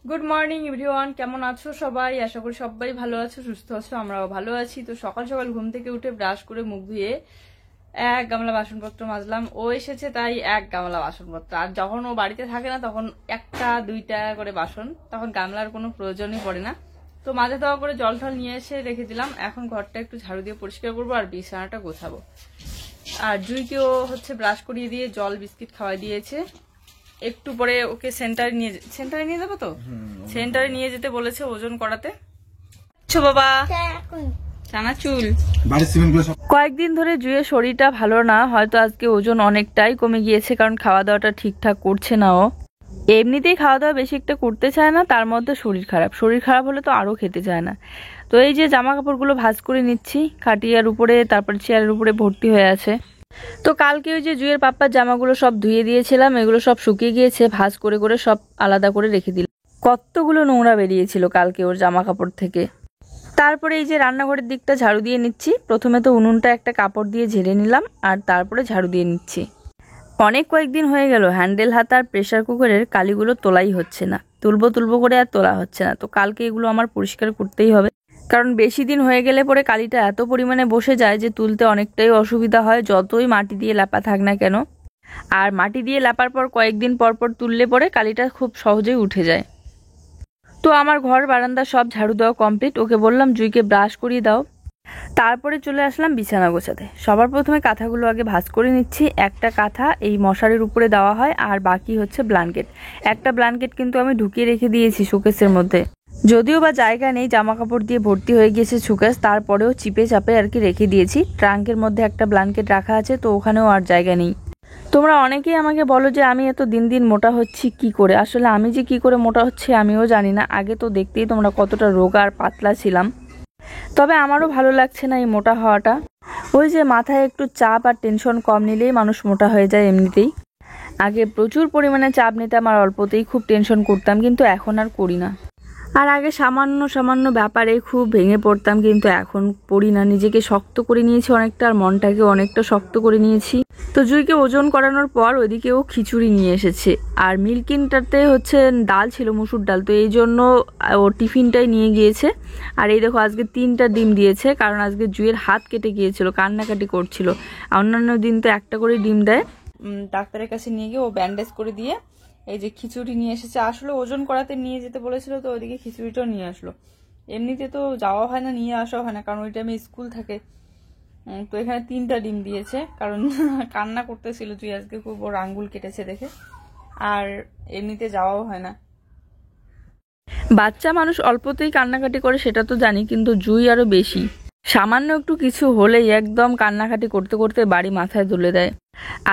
Good morning everyone, কেমন আছো সবাই? আশা করি সবাই ভালো আছো, সুস্থ আছো। আমরাও ভালো আছি। তো সকাল সকাল ঘুম থেকে উঠে ব্রাশ করে মুখ ধুয়ে এক গামলা বাসনপত্র মাজলাম। ও এসেছে তাই এক গামলা বাসনপত্র। আর যখন ও বাড়িতে থাকে না তখন একটা দুইটা করে বাসন, তখন গামলার কোনো প্রয়োজনই পড়ে না। তো মাজা দেওয়া করে জল টল নিয়ে এসে রেখে দিলাম। এখন ঘরটা একটু ঝাড়ু দিয়ে পরিষ্কার করবো আর বিছানাটা গোছাবো। আর জুইকেও ব্রাশ করিয়ে দিয়ে জল বিস্কিট খাওয়াই দিয়েছে। একটু পরে ওকে সেন্টারে নিয়ে যাবো। তো সেন্টারে নিয়ে যেতে বলেছে ওজন করাতে। বাবা চানাচুল। কয়েকদিন ধরে জুয়ের শরীরটা ভালো না, হয়তো আজকে ওজন অনেকটাই কমে গিয়েছে, কারণ খাওয়া দাওয়াটা ঠিকঠাক করছে না। ও এমনিতেই খাওয়া দাওয়া বেশি একটা করতে চায় না, তার মধ্যে শরীর খারাপ হলে তো আরো খেতে চায় না। তো এই যে জামা কাপড়গুলো ভাঁজ করে নিচ্ছি খাটিয়ার উপরে, তারপর চেয়ারের উপরে ভর্তি হয়ে আছে। তো কালকে ওই যে জুয়ের পাপ্পার জামাগুলো সব ধুয়ে দিয়েছিলাম, এগুলো সব শুকিয়ে গিয়েছে, ভাঁজ করে করে সব আলাদা করে রেখে দিলাম। কতগুলো নোংরা বেরিয়েছিল কালকে ওর জামা কাপড় থেকে। তারপরে এই যে রান্নাঘরের দিকটা ঝাড়ু দিয়ে নিচ্ছি। প্রথমে তো উনুনটা একটা কাপড় দিয়ে ঝেড়ে নিলাম, আর তারপরে ঝাড়ু দিয়ে নিচ্ছি। কয়েকদিন হয়ে গেল হ্যান্ডেল হাত আর প্রেসার কুকারের কালিগুলো তোলাই হচ্ছে না, তুলবো করে আর তোলা হচ্ছে না। তো কালকে এগুলো আমার পরিষ্কার করতেই হবে, কারণ বেশি দিন হয়ে গেলে পরে কালিটা এত পরিমাণে বসে যায় যে তুলতে অনেকটাই অসুবিধা হয়, যতই মাটি দিয়ে লেপা থাক না কেন। আর মাটি দিয়ে লেপার পর কয়েকদিন পর পর তুললে পরে কালিটা খুব সহজেই উঠে যায়। তো আমার ঘর বারান্দা সব ঝাড়ু দেওয়া কমপ্লিট। ওকে বললাম জুইকে ব্রাশ করিয়ে দাও। তারপরে চলে আসলাম বিছানা গোছাতে। সবার প্রথমে কাঁথাগুলো আগে ভাঁজ করে নিচ্ছি। একটা কাঁথা এই মশারির উপরে দেওয়া হয়, আর বাকি হচ্ছে ব্ল্যাঙ্কেট। একটা ব্ল্যাঙ্কেট কিন্তু আমি ঢুকিয়ে রেখে দিয়েছি শোকেসের মধ্যে, যদিও বা জায়গা নেই, জামা কাপড় দিয়ে ভর্তি হয়ে গিয়েছে শোকেস, তারপরেও চিপে চাপে আর কি রেখে দিয়েছি। ট্রাঙ্কের মধ্যে একটা ব্ল্যাঙ্কেট রাখা আছে, তো ওখানেও আর জায়গা নেই। তোমরা অনেকেই আমাকে বলো যে আমি এত দিন দিন মোটা হচ্ছি কি করে। আসলে আমি যে কি করে মোটা হচ্ছে আমিও জানি না। আগে তো দেখতেই তোমরা কতটা রোগা আর পাতলা ছিলাম। তবে আমারও ভালো লাগছে না এই মোটা হওয়াটা। ওই যে মাথায় একটু চাপ আর টেনশন কম নিলেই মানুষ মোটা হয়ে যায় এমনিতেই। আগে প্রচুর পরিমাণে চাপ নিতাম আর অল্পতেই খুব টেনশন করতাম, কিন্তু এখন আর করি না। আর আগে সামান্য সামান্য ব্যাপারে খুব ভেঙে পড়তাম, কিন্তু এখন পড়ি না। নিজেকে শক্ত করে নিয়েছি অনেকটা, আর মনটাকে অনেকটা শক্ত করে নিয়েছি। তো জুইকে ওজন করানোর পর ওইদিকে ও খিচুড়ি নিয়ে এসেছে, আর মিল্কিনটাতে ডাল ছিল, মুসুর ডাল। তো এই জন্য ও টিফিনটাই নিয়ে গিয়েছে। আর এই দেখো আজকে 3টা ডিম দিয়েছে, কারণ আজকে জুইয়ের হাত কেটে গিয়েছিল, কান্নাকাটি করছিল। অন্যান্য দিন তো একটা করে ডিম দেয়। ডাক্তারের কাছে নিয়ে গিয়ে ও ব্যান্ডেজ করে দিয়ে এই যে খিচুড়ি নিয়ে এসেছে। আসলে ওজন করাতে নিয়ে যেতে বলেছিল, তো ওইদিকে খিচুড়িটাও নিয়ে আসলো। এমনিতে তো যাওয়া হয় না, নিয়ে আসা হয় না, কারণ ওই টাইমে স্কুল থাকে। তো এখানে 3টা ডিম দিয়েছে, কারণ কান্না করতেছিল তুই আজকে খুব, ওর আঙ্গুল কেটেছে দেখে। আর এমনিতে যাওয়াও হয় না। বাচ্চা মানুষ অল্পতেই কান্নাকাটি করে সেটা তো জানি, কিন্তু জুই আরো বেশি। সামান্য একটু কিছু হলেই একদম কান্নাকাটি করতে করতে বাড়ি মাথায় তুলে দেয়।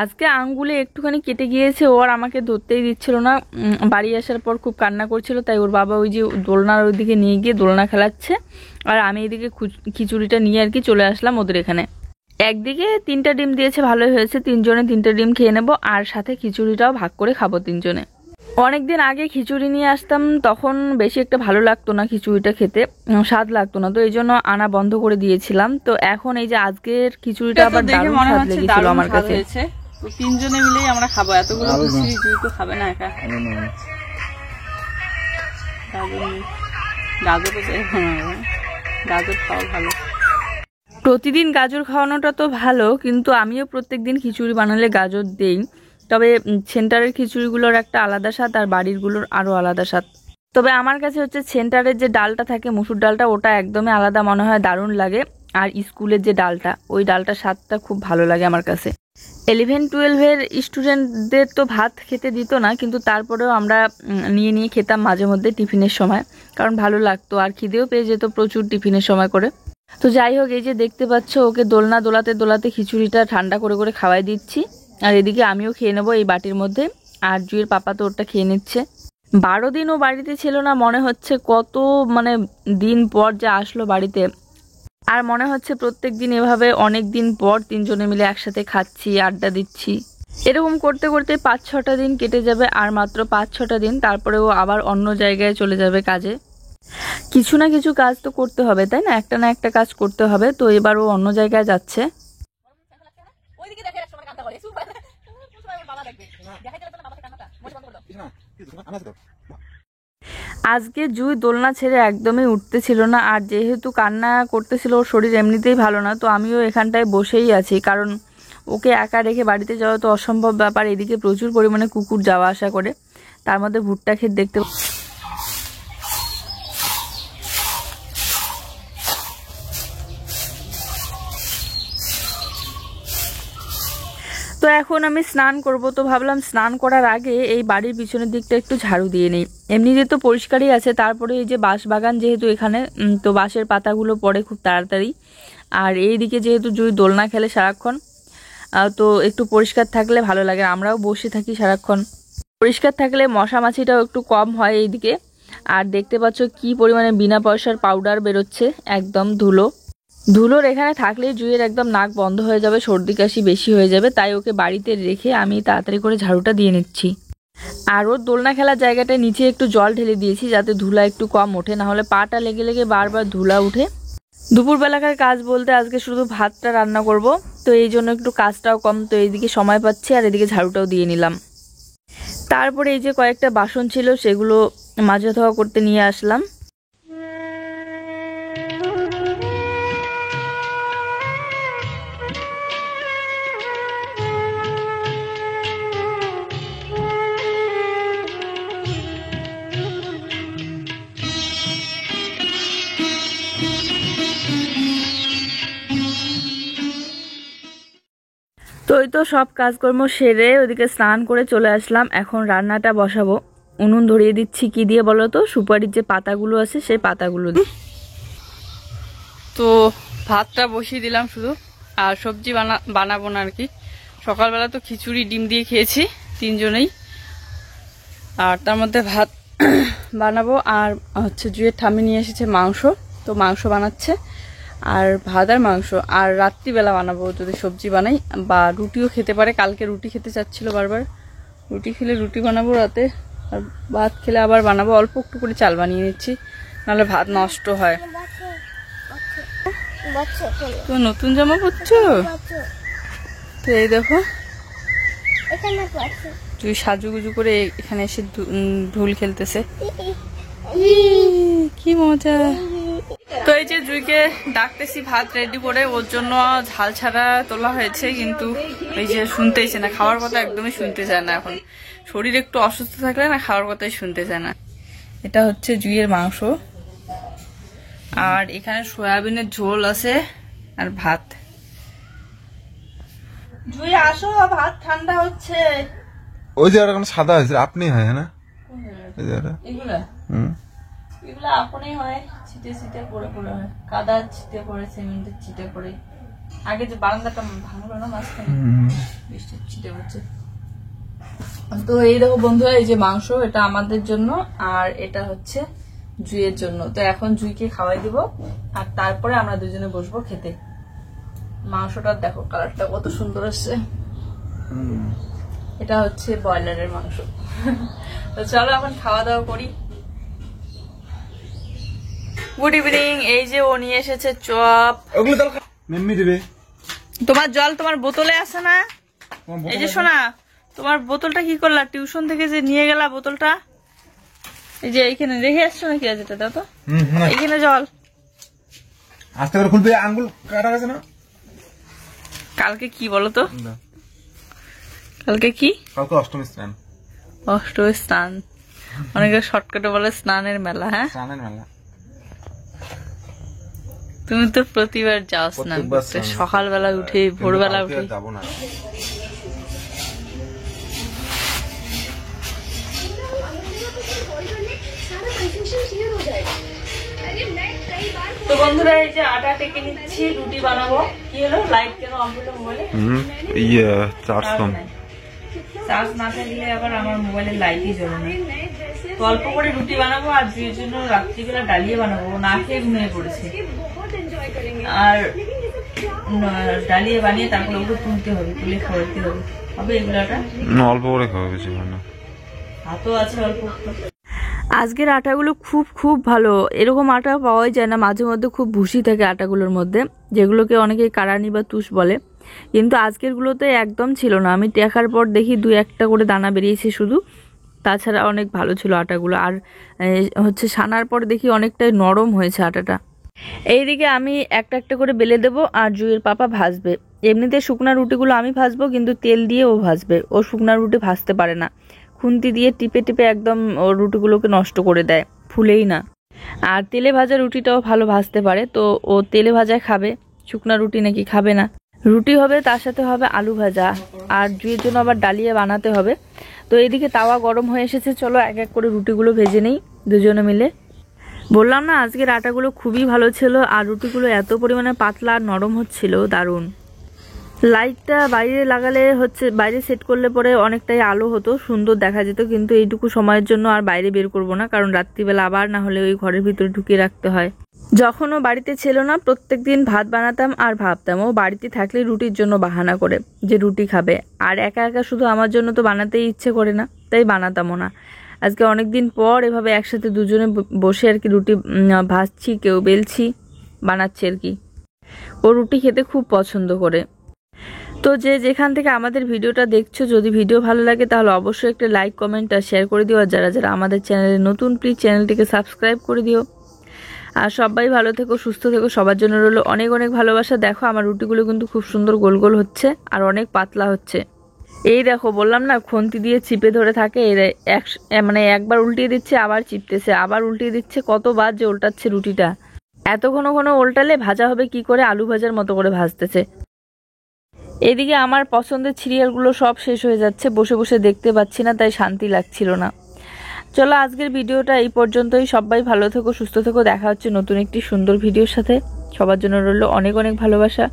আজকে আঙ্গুলে একটুখানি কেটে গিয়েছে, ও আর আমাকে ধরতেই দিচ্ছিল না। বাড়ি আসার পর খুব কান্না করছিল, তাই ওর বাবা ওই যে দোলনার ওইদিকে নিয়ে গিয়ে দোলনা খেলাচ্ছে, আর আমি এইদিকে খিচুড়িটা নিয়ে আর কি চলে আসলাম ওদের এখানে। একদিকে 3টা ডিম দিয়েছে, ভালোই হয়েছে। 3জনে 3টা ডিম খেয়ে নেবো, আর সাথে খিচুড়িটাও ভাগ করে খাবো 3জনে। অনেকদিন আগে খিচুড়ি নিয়ে আসতাম, তখন বেশি একটা ভালো লাগতো না খিচুড়িটা খেতে, স্বাদ লাগতো না, তো এই জন্য আনা বন্ধ করে দিয়েছিলাম। তো এখন এই যে আজকের খিচুড়িটা আবার দারুণ স্বাদ লেগেছিল আমার কাছে। 3জনে মিলেই আমরা খাবো, এতগুলো খিচুড়ি জুই তো খাবে না একা। গাজর খাওয়া ভালো। প্রতিদিন গাজর খাওয়ানোটা তো ভালো, কিন্তু আমিও প্রত্যেকদিন খিচুড়ি বানালে গাজর দেই। তবে সেন্টারের খিচুড়িগুলোর একটা আলাদা স্বাদ, আর বাড়িরগুলোর আরও আলাদা স্বাদ। তবে আমার কাছে সেন্টারের যে ডালটা থাকে, মুসুর ডালটা, ওটা একদমই আলাদা মনে হয়, দারুণ লাগে। আর স্কুলের যে ডালটা, ওই ডালটার স্বাদটা খুব ভালো লাগে আমার কাছে। 11-12-এর স্টুডেন্টদের তো ভাত খেতে দিত না, কিন্তু তারপরেও আমরা নিয়ে নিয়ে খেতাম মাঝে মধ্যে টিফিনের সময়, কারণ ভালো লাগতো আর খিদেও পেয়ে যেত প্রচুর টিফিনের সময় করে। তো যাই হোক, এই যে দেখতে পাচ্ছ ওকে দোলনা দোলাতে দোলাতে খিচুড়িটা ঠান্ডা করে করে খাওয়াই দিচ্ছি, আর এদিকে আমিও খেয়ে নেবো এই বাটির মধ্যে। আর জুয়ের পাপা তো ওটা খেয়ে নিচ্ছে। 12 দিন ও বাড়িতে ছিল না, মনে হচ্ছে কত দিন পর যে আসলো বাড়িতে। আর মনে হচ্ছে প্রত্যেক দিন এভাবে অনেক দিন পর 3জনে মিলে একসাথে খাচ্ছি, আড্ডা দিচ্ছি। এরকম করতে করতে 5-6টা দিন কেটে যাবে, আর মাত্র 5-6টা দিন, তারপরেও আবার অন্য জায়গায় চলে যাবে কাজে। কিছু না কিছু কাজ তো করতে হবে, তাই না? একটা না একটা কাজ করতে হবে। তো এবার ও অন্য জায়গায় যাচ্ছে। আজকে জুই দোলনা ছেড়ে একদমই উঠতেছিল না, আর যেহেতু কান্না করতেছিল, ওর শরীর এমনিতেই ভালো না, তো আমিও এখানটায় বসেই আছি, কারণ ওকে একা রেখে বাড়িতে যাওয়া তো অসম্ভব ব্যাপার। এদিকে প্রচুর পরিমাণে কুকুর যাওয়া আসা করে, তার মধ্যে ভুট্টা ক্ষেত দেখতে। তো এখন আমি স্নান করব, তো ভাবলাম স্নান করার আগে এই বাড়ির পিছনের দিকটা একটু ঝাড়ু দিয়ে নিই। এমনিতে তো পরিষ্কারই আছে, তারপরে এই যে বাঁশ বাগান যেহেতু এখানে, তো বাঁশের পাতাগুলো পড়ে খুব তাড়াতাড়ি। আর এই দিকে যেহেতু জুই দোলনা খেলে সারাক্ষণ, তো একটু পরিষ্কার থাকলে ভালো লাগে। আমরাও বসে থাকি সারাক্ষণ, পরিষ্কার থাকলে মশা মাছিটাও একটু কম হয় এইদিকে। আর দেখতে পাচ্ছ কি পরিমাণে বিনা পয়সার পাউডার বেরোচ্ছে, একদম ধুলোর এখানে থাকলে জুইয়ের একদম নাক বন্ধ হয়ে যাবে, সর্দি কাশি বেশি হয়ে যাবে, তাই ওকে বাড়িতে রেখে আমি তাড়াতাড়ি করে ঝাড়ুটা দিয়ে নিচ্ছি। আর ওর দোলনা খেলার জায়গাটায় নিচে একটু জল ঢেলে দিয়েছি যাতে ধুলা একটু কম ওঠে, নাহলে পাটা লেগে লেগে বারবার ধুলা উঠে। দুপুরবেলাকার কাজ বলতে আজকে শুধু ভাতটা রান্না করব, তো এই জন্য একটু কাজটাও কম, তো এইদিকে সময় পাচ্ছি আর এদিকে ঝাড়ুটাও দিয়ে নিলাম। তারপরে এই যে কয়েকটা বাসন ছিল সেগুলো মাজা ধোয়া করতে নিয়ে আসলাম। তো এই তো সব কাজকর্ম সেরে ওদিকে স্নান করে চলে আসলাম, এখন রান্নাটা বসাবো। উনুন ধরিয়ে দিচ্ছি কি দিয়ে বলো তো, সুপারির যে পাতাগুলো আছে সেই পাতাগুলো দিয়ে। তো ভাতটা বসিয়ে দিলাম শুধু, আর সবজি বানাবো না আর কি। সকালবেলা তো খিচুড়ি ডিম দিয়ে খেয়েছি তিনজনেই, আর তার মধ্যে ভাত বানাবো। আর হচ্ছে জুয়ের ঠাম্মি নিয়ে এসেছে মাংস, তো মাংস বানাচ্ছে, আর ভাত আর মাংস। আর রাত্রিবেলা বানাবো যদি সবজি বানাই, বা রুটিও খেতে পারে, কালকে রুটি খেতে চাচ্ছিল বারবার, রুটি খেলে রুটি বানাবো রাতে, আর ভাত খেলে আবার বানাবো। অল্প একটু করে চাল বানিয়ে নিচ্ছি, নাহলে ভাত নষ্ট হয়। তো নতুন জামা পরছো? তো এই দেখো তুই সাজুগুজু করে এখানে এসে ঢোল খেলতেছে, কি মজা। তো এই যে জুইকে ডাকতেছি ভাত রেডি করে, ওর জন্য ঝাল ছাড়া তোলা হয়েছে, কিন্তু এই যে শুনতেইছে না, খাওয়ার কথা একদমই শুনতে চায় না। এখন শরীর একটু অসুস্থ থাকলে না খাওয়ার কথাই শুনতে চায় না। এটা হচ্ছে জুইয়ের মাংস, আর এখানে সয়াবিনের ঝোল আছে আর ভাত। জুই আসো, ভাত ঠান্ডা হচ্ছে। ওই জায়গাটা কোনো সাদা হয়েছে, আপনি হয় না এগুলা এগুলা আপনি হয়, ছিটে ছিটে পড়ে পড়ে হয়, কাদা ছিটে পড়ে, সিমেন্টের ছিটে পড়ে। আগে যে বারান্দাটা ভাঙলো না মাঝখানে, বৃষ্টির ছিটে পড়ছে। তো এই দেখো বন্ধুরা, এই যে মাংস, এটা আমাদের জন্য, আর এটা হচ্ছে জুইয়ের জন্য। তো এখন জুইকে খাওয়াই দিব, আর তারপরে আমরা দুজনে বসবো খেতে। মাংসটা দেখো কালারটা কত সুন্দর আসছে, এটা হচ্ছে ব্রয়লারের মাংস। তো চলো এখন খাওয়া দাওয়া করি। Good evening. এই যে ও নিয়ে এসেছে চপ, তোমার জল তোমার বোতলে আছে না? এই যে শোনা, তোমার বোতলটা কি করলা? টিউশন থেকে যে নিয়ে গেলা বোতলটা, এই যে এইখানে রেখে আসছো নাকি? আজ এটা দাও তো, এইখানে জল। আস্তে করে খুলবে, আঙ্গুল কাটা গেছে না। কালকে কি বলো তো, কালকে কি? কালকে অষ্টমী স্নান। অষ্টমী স্নান, অনেকে শর্টকাটে বলে স্নানের মেলা। হ্যাঁ, স্নানের মেলা। তুমি তো প্রতিবার যাও স্নান করতে, সকালবেলা উঠে, ভোরবেলা উঠে। যাবো না। তো বন্ধুরা, এই যে আটা টেকে নিচ্ছি, রুটি বানাবো। কি হলো, লাইট কেন অফ হলো মোবাইলে? চার্জ কম, চার্জ না থাকলে আবার আমার মোবাইলের লাইটই জ্বলে না। তো অল্প করে রুটি বানাবো, আর দুইয়ের জন্য রাত্রিবেলা ডালিয়ে বানাবো, না খেয়ে ঘুমিয়ে পড়েছে। আর ডালিয়ে বানিয়ে তারপরে ওকে তুলতে হবে, তুলে খাওয়াতে হবে। হবে এগুলাটা অল্প করে খাওয়া, বেশি হয় না। হাতও আছে অল্প। আজকের আটাগুলো খুব খুব ভালো, এরকম আটা পাওয়াই যায় না। মাঝে মধ্যে খুব ভুসি থাকে আটাগুলোর মধ্যে, যেগুলোকে অনেকে কারানি বা তুষ বলে, কিন্তু আজকের গুলোতে একদম ছিল না। আমি দেখার পর দেখি 2-1টা করে দানা বেরিয়েছে শুধু, তাছাড়া অনেক ভালো ছিল আটাগুলো। আর হচ্ছে সানার পর দেখি অনেকটাই নরম হয়েছে আটাটা। এইদিকে আমি একটা একটা করে বেলে দেবো আর জুয়ের পাপা ভাজবে। এমনিতে শুকনা রুটিগুলো আমি ভাজবো, কিন্তু তেল দিয়ে ও ভাজবে। ও শুকনা রুটি ভাজতে পারে না, খুন্তি দিয়ে টিপে টিপে একদম ও রুটিগুলোকে নষ্ট করে দেয়, ফুলেই না। আর তেলে ভাজা রুটিটাও ভালো ভাজতে পারে, তো ও তেলে ভাজায় খাবে, শুকনা রুটি নাকি খাবে না। রুটি হবে, তার সাথে হবে আলু ভাজা, আর জুয়ের জন্য আবার ডালিয়া বানাতে হবে। তো এইদিকে তাওয়া গরম হয়ে এসেছে, চলো এক এক করে রুটিগুলো ভেজে নেই দুজনে মিলে। বললাম না আজকের আটাগুলো খুবই ভালো ছিল, আর রুটিগুলো এত পরিমাণে পাতলা আর নরম হচ্ছিল, দারুণ। লাইটটা বাইরে লাগালে হচ্ছে, বাইরে সেট করলে পরে অনেকটাই আলো হতো, সুন্দর দেখা যেত, কিন্তু এইটুকু সময়ের জন্য আর বাইরে বের করব না, কারণ রাত্রিবেলা আবার না হলে ওই ঘরের ভিতরে ঢুকিয়ে রাখতে হয়। যখনও বাড়িতে ছিল না প্রত্যেকদিন ভাত বানাতাম আর ভাবতাম ও বাড়িতে থাকলে রুটির জন্য বাহানা করে যে রুটি খাবে, আর একা একা শুধু আমার জন্য তো বানাতেই ইচ্ছে করে না, তাই বানাতামও না। আজকে অনেকদিন পর এভাবে একসাথে দুজনে বসে আর কি রুটি ভাজছি, কেউ বেলছি, বানাচ্ছি আর কি। ও রুটি খেতে খুব পছন্দ করে। তো যে যেখান থেকে আমাদের ভিডিওটা দেখছো, যদি ভিডিও ভালো লাগে তাহলে অবশ্যই একটা লাইক, কমেন্ট আর শেয়ার করে দিও। আর যারা যারা আমাদের চ্যানেলে নতুন, প্লিজ চ্যানেলটিকে সাবস্ক্রাইব করে দিও। আর সবাই ভালো থেকো, সুস্থ থেকো, সবার জন্য রইলো অনেক অনেক ভালোবাসা। দেখো আমার রুটিগুলো কিন্তু খুব সুন্দর গোল গোল হচ্ছে আর অনেক পাতলা হচ্ছে। এই দেখো, বললাম না খুন্তি দিয়ে চিপে ধরে থাকে, মানে একবার উল্টিয়ে দিচ্ছে আবার চিপতেছে, আবার উল্টিয়ে দিচ্ছে, কতবার যে উল্টাচ্ছে রুটিটা। এত ঘন ঘন উল্টালে ভাজা হবে কি করে, আলু ভাজার মতো করে ভাজতেছে। এদিকে আমার পছন্দের সিরিয়ালগুলো সব শেষ হয়ে যাচ্ছে, বসে বসে দেখতে পাচ্ছি না, তাই শান্তি লাগছিল না। চলো আজকের ভিডিওটা এই পর্যন্তই। সবাই ভালো থেকো, সুস্থ থেকো, দেখা হচ্ছে নতুন একটি সুন্দর ভিডিওর সাথে। সবার জন্য রইল অনেক অনেক ভালোবাসা।